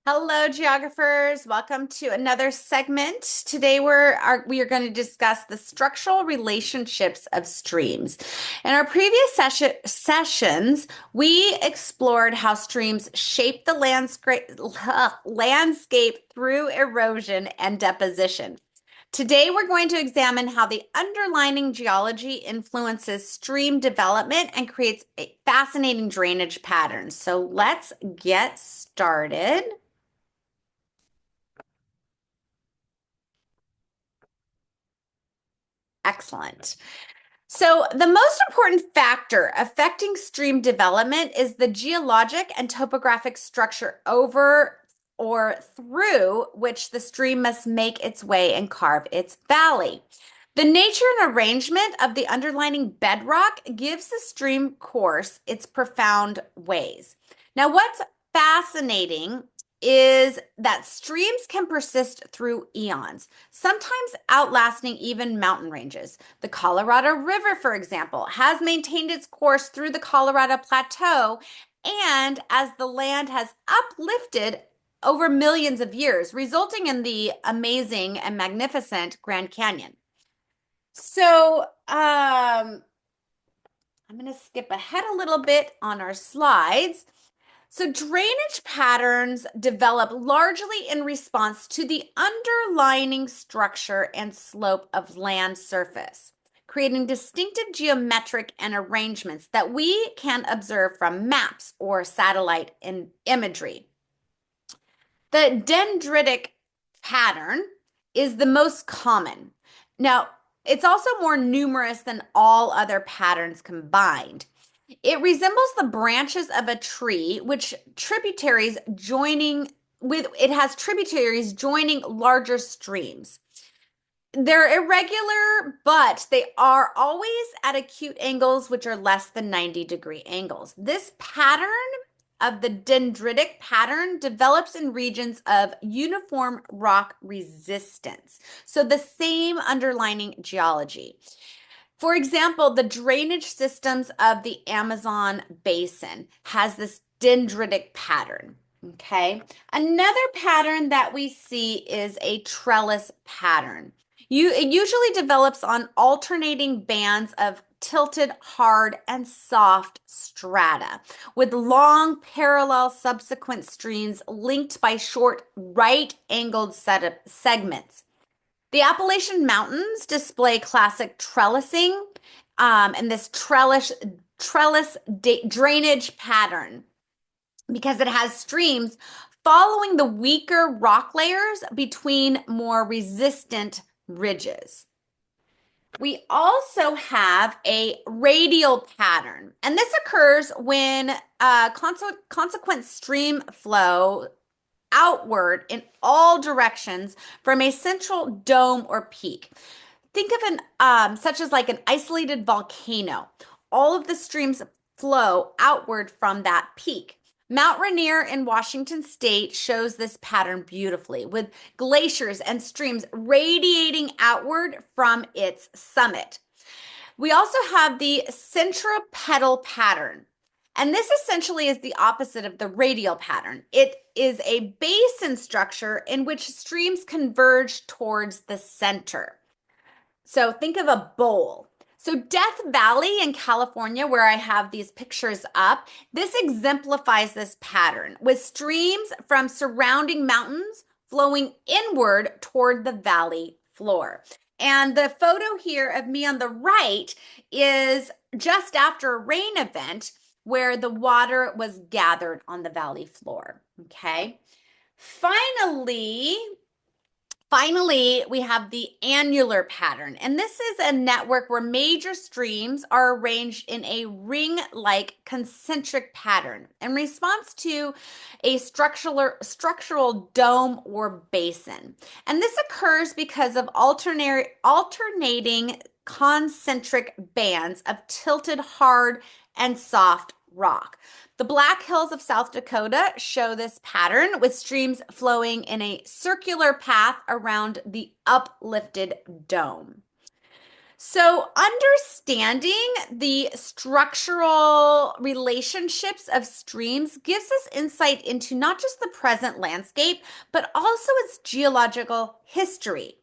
Hello, geographers. Welcome to another segment. Today we are going to discuss the structural relationships of streams. In our previous sessions, we explored how streams shape the landscape through erosion and deposition. Today, we're going to examine how the underlying geology influences stream development and creates fascinating drainage patterns. So let's get started. Excellent. So, the most important factor affecting stream development is the geologic and topographic structure over or through which the stream must make its way and carve its valley. The nature and arrangement of the underlying bedrock gives the stream course its profound ways. Now, what's fascinating is that streams can persist through eons, sometimes outlasting even mountain ranges. The Colorado River, for example, has maintained its course through the Colorado Plateau, and as the land has uplifted over millions of years, resulting in the amazing and magnificent Grand Canyon. So, I'm going to skip ahead a little bit on our slides. So, drainage patterns develop largely in response to the underlying structure and slope of land surface, creating distinctive geometric and arrangements that we can observe from maps or satellite imagery. The dendritic pattern is the most common. Now, it's also more numerous than all other patterns combined. It resembles the branches of a tree, which it has tributaries joining larger streams. They're irregular, but they are always at acute angles, which are less than 90-degree angles. This pattern of the dendritic pattern develops in regions of uniform rock resistance. So the same underlying geology. For example, the drainage systems of the Amazon basin has this dendritic pattern. Okay. Another pattern that we see is a trellis pattern. It usually develops on alternating bands of tilted, hard, and soft strata with long parallel subsequent streams linked by short right-angled segments. The Appalachian Mountains display classic trellising and this trellis drainage pattern because it has streams following the weaker rock layers between more resistant ridges. We also have a radial pattern, and this occurs when consequent stream flow outward in all directions from a central dome or peak. Think of such as like an isolated volcano. All of the streams flow outward from that peak. Mount Rainier in Washington State shows this pattern beautifully, with glaciers and streams radiating outward from its summit. We also have the centripetal pattern. And this essentially is the opposite of the radial pattern. It is a basin structure in which streams converge towards the center. So think of a bowl. So Death Valley in California, where I have these pictures up, this exemplifies this pattern with streams from surrounding mountains flowing inward toward the valley floor. And the photo here of me on the right is just after a rain event where the water was gathered on the valley floor. Okay. Finally, we have the annular pattern, and this is a network where major streams are arranged in a ring-like concentric pattern in response to a structural dome or basin. And this occurs because of alternating concentric bands of tilted hard and soft rock. The Black Hills of South Dakota show this pattern with streams flowing in a circular path around the uplifted dome. So, understanding the structural relationships of streams gives us insight into not just the present landscape, but also its geological history.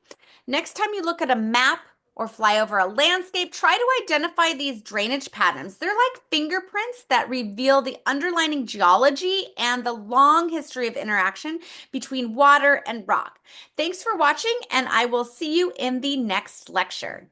Next time you look at a map or fly over a landscape, try to identify these drainage patterns. They're like fingerprints that reveal the underlying geology and the long history of interaction between water and rock. Thanks for watching, and I will see you in the next lecture.